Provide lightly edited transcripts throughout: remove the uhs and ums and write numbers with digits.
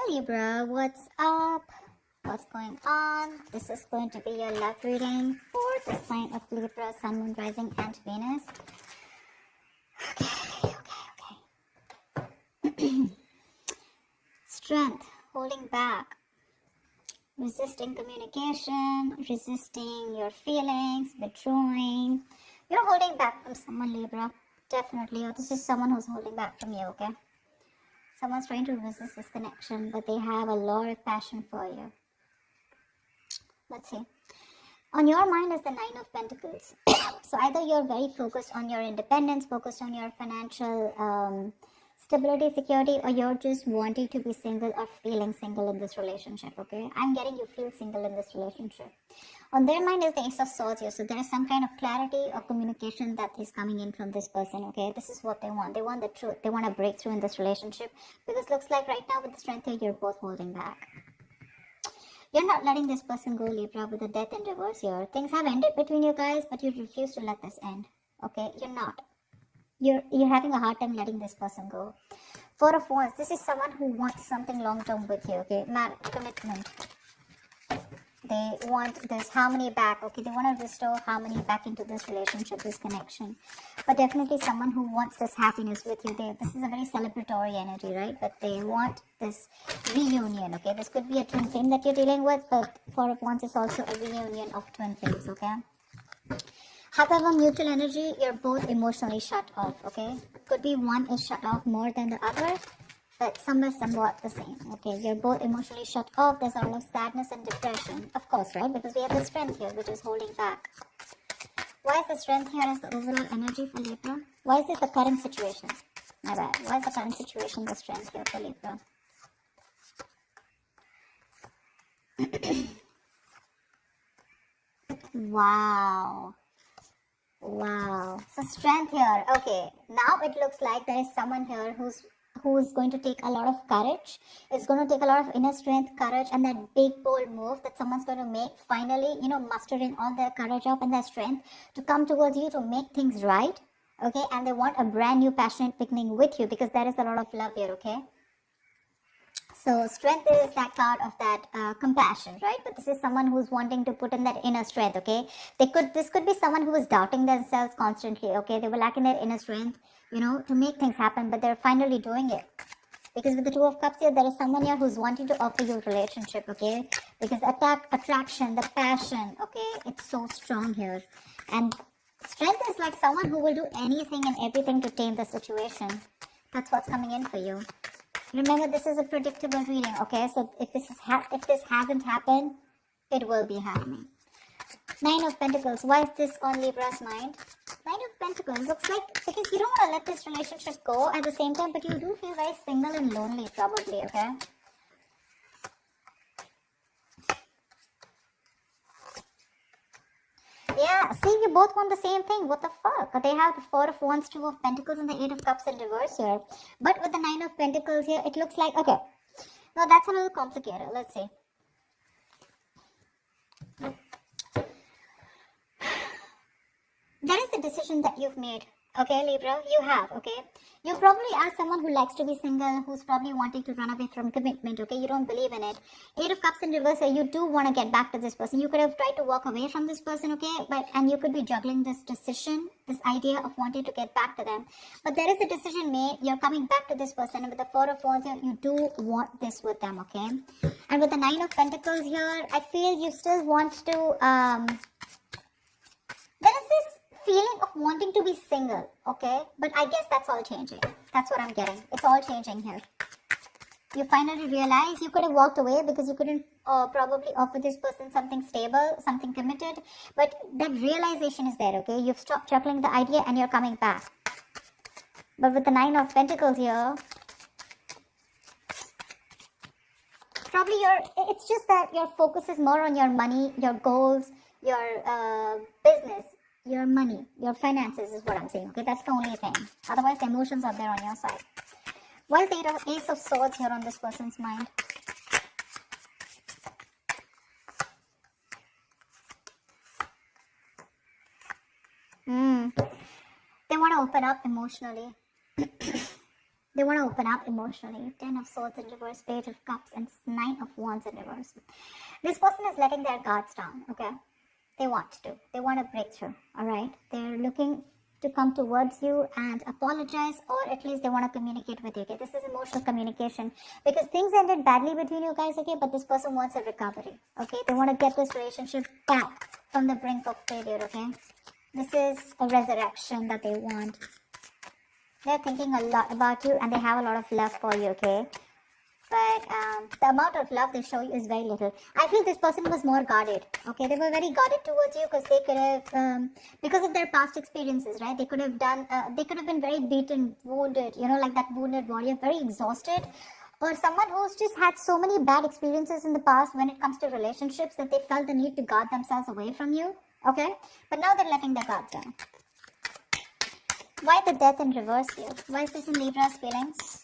Libra, what's up? What's going on? This is going to be your love reading for the sign of Libra, Sun, Moon, Rising, and Venus. Okay. Strength, holding back, resisting communication, resisting your feelings, withdrawing. You're holding back from someone, Libra. Definitely. Or this is someone who's holding back from you, okay? Someone's trying to resist this connection, but they have a lot of passion for you. Let's see. On your mind is the Nine of Pentacles. So either you're very focused on your independence, focused on your financial stability, security, or you're just wanting to be single or feeling single in this relationship, okay? I'm getting you feel single in this relationship. On their mind is the Ace of Swords here. So there is some kind of clarity or communication that is coming in from this person, okay? This is what they want. They want the truth. They want a breakthrough in this relationship. Because looks like right now with the Strength here, you're both holding back. You're not letting this person go, Libra, with the Death in reverse here. Things have ended between you guys, but you refuse to let this end, okay? You're not. You're having a hard time letting this person go. Four of Wands. This is someone who wants something long-term with you, okay? Marriage, commitment. They want this harmony back, okay? They want to restore harmony back into this relationship, this connection. But definitely someone who wants this happiness with you. This is a very celebratory energy, right? But they want this reunion, okay? This could be a twin flame that you're dealing with, but Four of Wands is also a reunion of twin flames, okay? However, mutual energy, you're both emotionally shut off, okay? Could be one is shut off more than the other, but somewhat the same, okay? You're both emotionally shut off. There's a lot of sadness and depression, of course, right? Because we have the Strength here, which is holding back. Why is the Strength here as the overall energy for Libra? Why is this the current situation? My bad. Why is the current situation the Strength here for Libra? Wow. So Strength here. Okay. Now it looks like there is someone here who's going to take a lot of courage. It's going to take a lot of inner strength, courage, and that big bold move that someone's going to make. Finally, mustering all their courage up and their strength to come towards you to make things right. Okay. And they want a brand new passionate beginning with you because there is a lot of love here. Okay. So Strength is that card of that compassion, right? But this is someone who's wanting to put in that inner strength, okay? This could be someone who is doubting themselves constantly, okay? They were lacking their inner strength, to make things happen, but they're finally doing it. Because with the Two of Cups here, there is someone here who's wanting to offer you a relationship, okay? Because attraction, the passion, okay? It's so strong here. And Strength is like someone who will do anything and everything to tame the situation. That's what's coming in for you. Remember, this is a predictable reading, okay? So if this hasn't happened, it will be happening. Nine of Pentacles. Why is this on Libra's mind? Nine of Pentacles. Looks like because you don't want to let this relationship go at the same time, but you do feel very single and lonely, probably, okay? Yeah, see, you both want the same thing. What the fuck? They have the Four of Wands, Two of Pentacles, and the Eight of Cups in reverse here. But with the Nine of Pentacles here, it looks like, okay. Now, that's a little complicated. Let's see. That is the decision that you've made. Okay, Libra, you have, okay? You probably are someone who likes to be single, who's probably wanting to run away from commitment, okay? You don't believe in it. Eight of Cups in reverse, you do want to get back to this person. You could have tried to walk away from this person, okay? And you could be juggling this decision, this idea of wanting to get back to them. But there is a decision made. You're coming back to this person. And with the Four of Wands here, you do want this with them, okay? And with the Nine of Pentacles here, I feel you still want to, there is this feeling of wanting to be single, okay? But I guess that's all changing. That's what I'm getting. It's all changing here. You finally realize you could have walked away because you couldn't probably offer this person something stable, something committed. But that realization is there, okay? You've stopped juggling the idea and you're coming back. But with the Nine of Pentacles here, probably it's just that your focus is more on your money, your goals, your business. Your money, your finances is what I'm saying, okay? That's the only thing. Otherwise, the emotions are there on your side. Why is the Ace of Swords here on this person's mind? They want to open up emotionally. They want to open up emotionally. 10 of Swords in reverse, Page of Cups, and 9 of Wands in reverse. This person is letting their guards down, okay? They want to. They want a breakthrough, all right? They're looking to come towards you and apologize, or at least they want to communicate with you, okay? This is emotional communication because things ended badly between you guys, okay? But this person wants a recovery, okay? They want to get this relationship back from the brink of failure, okay? This is a resurrection that they want. They're thinking a lot about you and they have a lot of love for you, okay? But the amount of love they show you is very little. I feel this person was more guarded, okay? They were very guarded towards you because they could have, because of their past experiences, right? They could have been very beaten, wounded, you know, like that wounded warrior, very exhausted. Or someone who's just had so many bad experiences in the past when it comes to relationships that they felt the need to guard themselves away from you, okay? But now they're letting their guards down. Why the Death in reverse here? Why is this in Libra's feelings?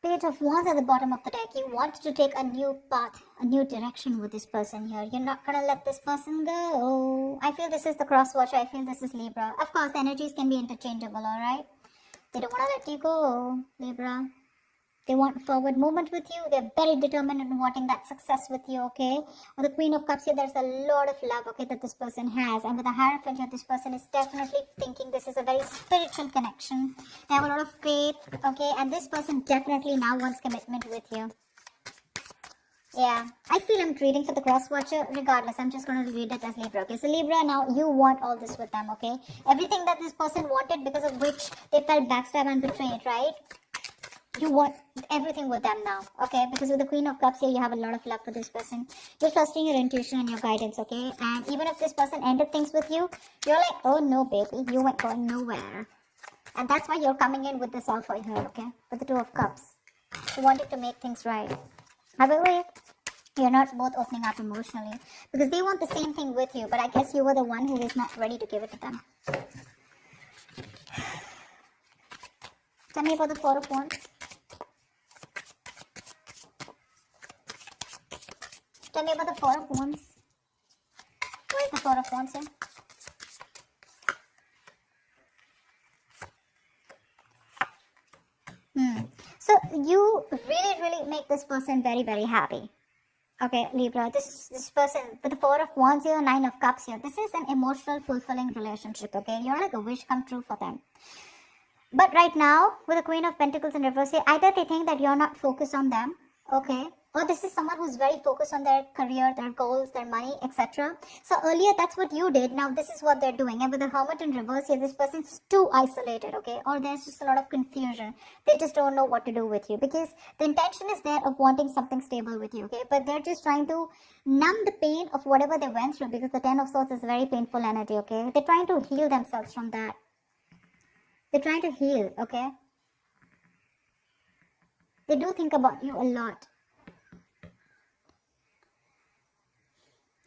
Page of Wands at the bottom of the deck. You want to take a new path, a new direction with this person here. You're not going to let this person go. I feel this is the cross watcher. I feel this is Libra. Of course, the energies can be interchangeable, alright? They don't want to let you go, Libra. They want forward movement with you. They're very determined in wanting that success with you, okay? With the Queen of Cups here, there's a lot of love, okay, that this person has. And with the Hierophant here, this person is definitely thinking this is a very spiritual connection. They have a lot of faith, okay? And this person definitely now wants commitment with you. Yeah, I feel I'm reading for the cross watcher. Regardless, I'm just going to read it as Libra, okay? So Libra, now you want all this with them, okay? Everything that this person wanted because of which they felt backstabbed and betrayed, right? You want everything with them now, okay? Because with the Queen of Cups here, you have a lot of love for this person. You're trusting your intuition and your guidance, okay? And even if this person ended things with you, you're like, oh no, baby, you ain't going nowhere. And that's why you're coming in with this offer here, okay? With the Two of Cups. You wanted to make things right. However, you're not both opening up emotionally because they want the same thing with you, but I guess you were the one who is not ready to give it to them. Tell me about the Four of Wands. Tell me about the Four of Wands. Where is the Four of Wands here? So you really make this person very, very happy. Okay, Libra, this person with the Four of Wands here, Nine of Cups here. This is an emotional, fulfilling relationship, okay? You're like a wish come true for them. But right now, with the Queen of Pentacles in reverse here, either they think that you're not focused on them, okay? Or this is someone who's very focused on their career, their goals, their money, etc. So earlier, that's what you did. Now this is what they're doing. And with the Hermit in reverse here, this person's too isolated, okay? Or there's just a lot of confusion. They just don't know what to do with you. Because the intention is there of wanting something stable with you, okay? But they're just trying to numb the pain of whatever they went through. Because the Ten of Swords is very painful energy, okay? They're trying to heal themselves from that. They're trying to heal, okay? They do think about you a lot.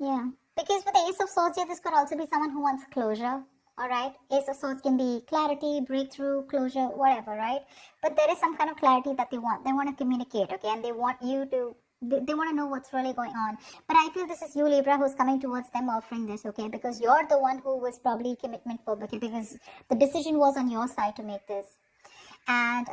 Yeah, because with the Ace of Swords here, this could also be someone who wants closure, alright? Ace of Swords can be clarity, breakthrough, closure, whatever, right? But there is some kind of clarity that they want. They want to communicate, okay? And they want you to, they want to know what's really going on. But I feel this is you, Libra, who's coming towards them offering this, okay? Because you're the one who was probably commitment phobic, because the decision was on your side to make this. And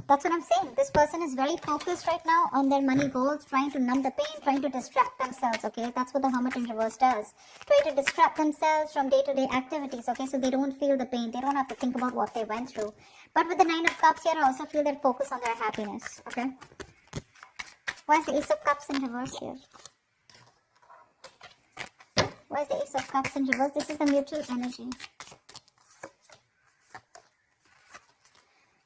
that's what I'm saying. This person is very focused right now on their money goals, trying to numb the pain, trying to distract themselves, okay? That's what the Hermit in reverse does. Try to distract themselves from day-to-day activities, okay? So they don't feel the pain. They don't have to think about what they went through. But with the Nine of Cups here, I also feel they're focused on their happiness, okay? Why is the Ace of Cups in reverse here? Why is the Ace of Cups in reverse? This is the mutual energy.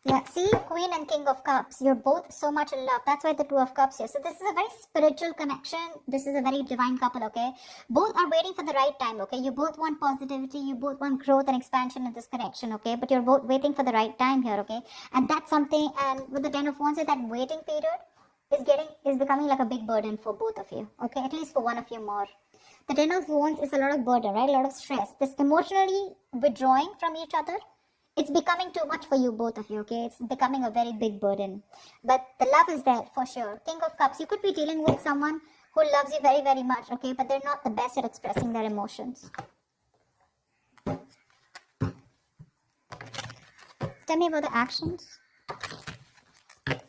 Yeah, see, Queen and King of Cups, you're both so much in love. That's why the Two of Cups here. So this is a very spiritual connection. This is a very divine couple, okay? Both are waiting for the right time, okay? You both want positivity. You both want growth and expansion in this connection, okay? But you're both waiting for the right time here, okay? And that's something, and with the Ten of Wands, that waiting period is becoming like a big burden for both of you, okay? At least for one of you more. The Ten of Wands is a lot of burden, right? A lot of stress. This emotionally withdrawing from each other. It's becoming too much for you, both of you, okay? It's becoming a very big burden. But the love is there for sure. King of Cups, you could be dealing with someone who loves you very, very much, okay, but they're not the best at expressing their emotions. Tell me about the actions.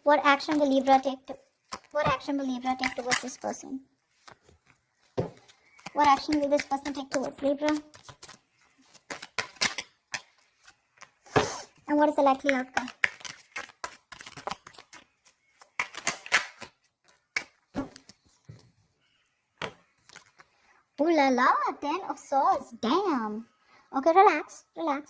What action will Libra take towards this person? What action will this person take towards Libra? And what is the likely outcome? Ooh la la, 10 of Swords, damn. Okay, relax.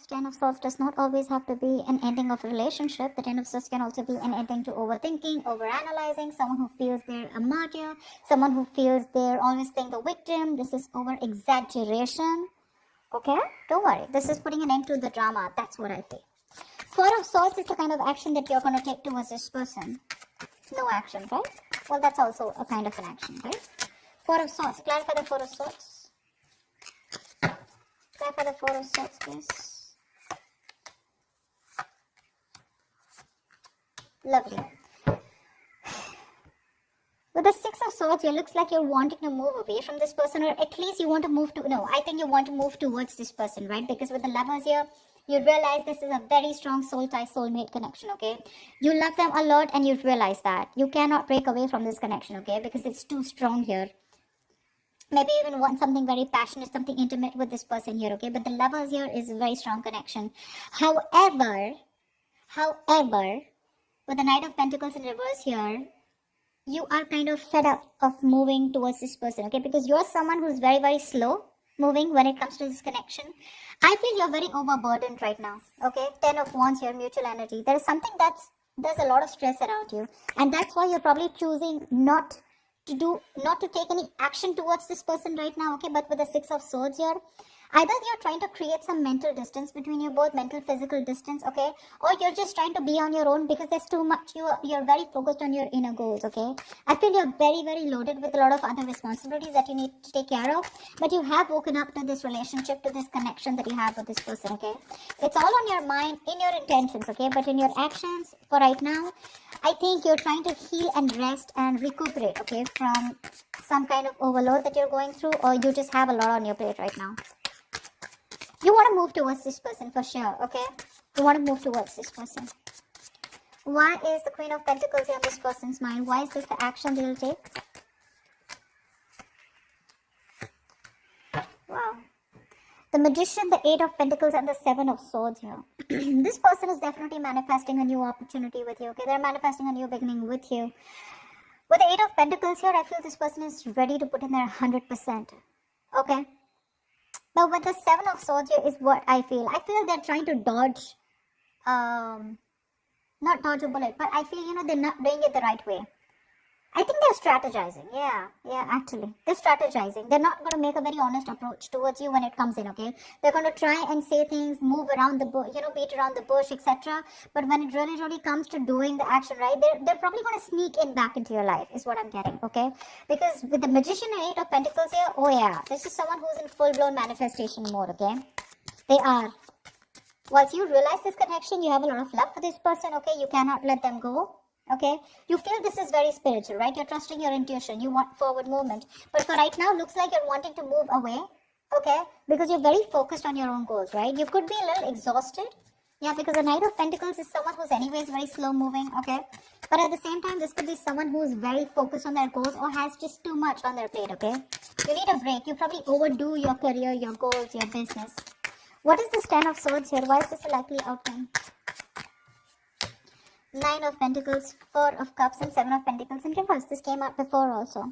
Ten of Swords does not always have to be an ending of a relationship. The 10 of Swords can also be an ending to overthinking, overanalyzing, someone who feels they're a martyr, someone who feels they're always playing the victim. This is over-exaggeration. Okay, don't worry. This is putting an end to the drama. That's what I feel. 4 of Swords is the kind of action that you're going to take towards this person. No action, right? Well, that's also a kind of an action, right? 4 of Swords. Clarify the 4 of Swords. Clarify the 4 of Swords, please. Lovely. With the 6 of Swords, it looks like you're wanting to move away from this person, or at least you want to move to, no, I think you want to move towards this person, right? Because with the Lovers here, you realize this is a very strong soul tie, soulmate connection, okay? You love them a lot and you realize that. You cannot break away from this connection, okay? Because it's too strong here. Maybe you even want something very passionate, something intimate with this person here, okay? But the Lovers here is a very strong connection. However, with the Knight of Pentacles in reverse here, you are kind of fed up of moving towards this person, okay? Because you're someone who's very, very slow moving when it comes to this connection. I feel you're very overburdened right now, okay? 10 of Wands here, mutual energy. There is something there's a lot of stress around you. And that's why you're probably choosing not to take any action towards this person right now, okay? But with the 6 of Swords here, either you're trying to create some mental distance between you both, mental, physical distance, okay? Or you're just trying to be on your own because there's too much, you're very focused on your inner goals, okay? I feel you're very, very loaded with a lot of other responsibilities that you need to take care of, but you have woken up to this relationship, to this connection that you have with this person, okay? It's all on your mind, in your intentions, okay? But in your actions, for right now, I think you're trying to heal and rest and recuperate, okay, from some kind of overload that you're going through, or you just have a lot on your plate right now. You want to move towards this person for sure, okay? You want to move towards this person. Why is the Queen of Pentacles here on this person's mind? Why is this the action they will take? Wow. The Magician, the 8 of Pentacles, and the 7 of Swords here. This person is definitely manifesting a new opportunity with you, okay? They're manifesting a new beginning with you. With the 8 of Pentacles here, I feel this person is ready to put in their 100%, okay? But with the 7 of Swords here is what I feel. I feel they're trying to dodge, not dodge a bullet, but I feel, they're not doing it the right way. I think they're strategizing. Yeah, actually. They're strategizing. They're not going to make a very honest approach towards you when it comes in, okay? They're going to try and say things, move around the bush, beat around the bush, etc. But when it really, really comes to doing the action, right, they're probably going to sneak in back into your life, is what I'm getting, okay? Because with the Magician and 8 of Pentacles here, oh yeah, this is someone who's in full-blown manifestation mode, okay? They are. Once you realize this connection, you have a lot of love for this person, okay? You cannot let them go. Okay, you feel this is very spiritual, right? You're trusting your intuition, you want forward movement, but for right now, looks like you're wanting to move away, okay? Because you're very focused on your own goals, right? You could be a little exhausted, yeah, because the Knight of Pentacles is someone who's anyways very slow moving, okay? But at the same time, this could be someone who's very focused on their goals or has just too much on their plate, okay? You need a break. You probably overdo your career, your goals, your business. What is this 10 of Swords here? Why is this a likely outcome? 9 of Pentacles, 4 of Cups, and 7 of Pentacles in reverse. This came out before also.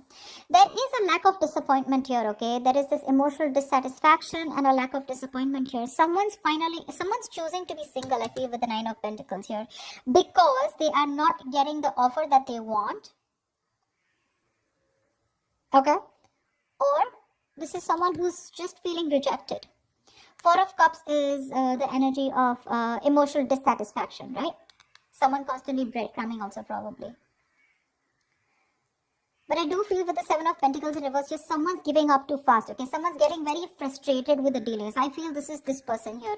There is a lack of disappointment here, okay? There is this emotional dissatisfaction and a lack of disappointment here. Someone's choosing to be single, I feel, with the 9 of Pentacles here. Because they are not getting the offer that they want. Okay? Or this is someone who's just feeling rejected. 4 of Cups is the energy of emotional dissatisfaction, right? Someone constantly breadcrumbing also probably. But I do feel with the 7 of Pentacles in reverse, just someone's giving up too fast, okay? Someone's getting very frustrated with the delays. I feel this is this person here.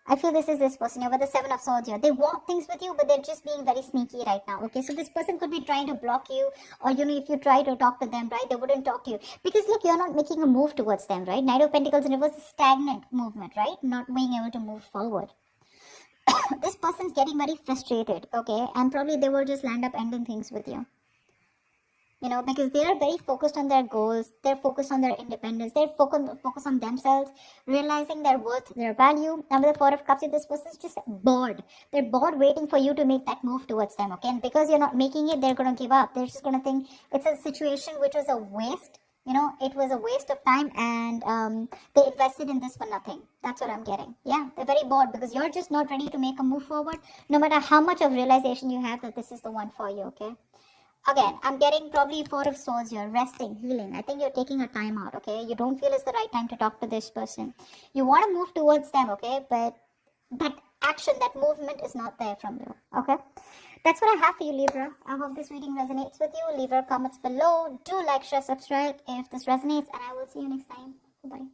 I feel this is this person here with the Seven of Swords here. They want things with you, but they're just being very sneaky right now. Okay, so this person could be trying to block you, or if you try to talk to them, right, they wouldn't talk to you because look, you're not making a move towards them, right? Knight of Pentacles in reverse is stagnant movement, right? Not being able to move forward. This person's getting very frustrated, okay, and probably they will just land up ending things with you. Because they are very focused on their goals, they're focused on their independence, they're focused on themselves, realizing their worth, their value. And with the Four of Cups, this person's just bored. They're bored waiting for you to make that move towards them, okay? And because you're not making it, they're going to give up. They're just going to think it's a situation which was a waste. It was a waste of time, and they invested in this for nothing. That's what I'm getting. Yeah, they're very bored because you're just not ready to make a move forward, no matter how much of realization you have that this is the one for you, okay? Again, I'm getting probably Four of Swords here, resting, healing. I think you're taking a time out, okay? You don't feel it's the right time to talk to this person. You want to move towards them, okay? But that action, that movement is not there from you, okay? That's what I have for you, Libra. I hope this reading resonates with you. Leave your comments below. Do like, share, subscribe if this resonates, and I will see you next time. Bye-bye.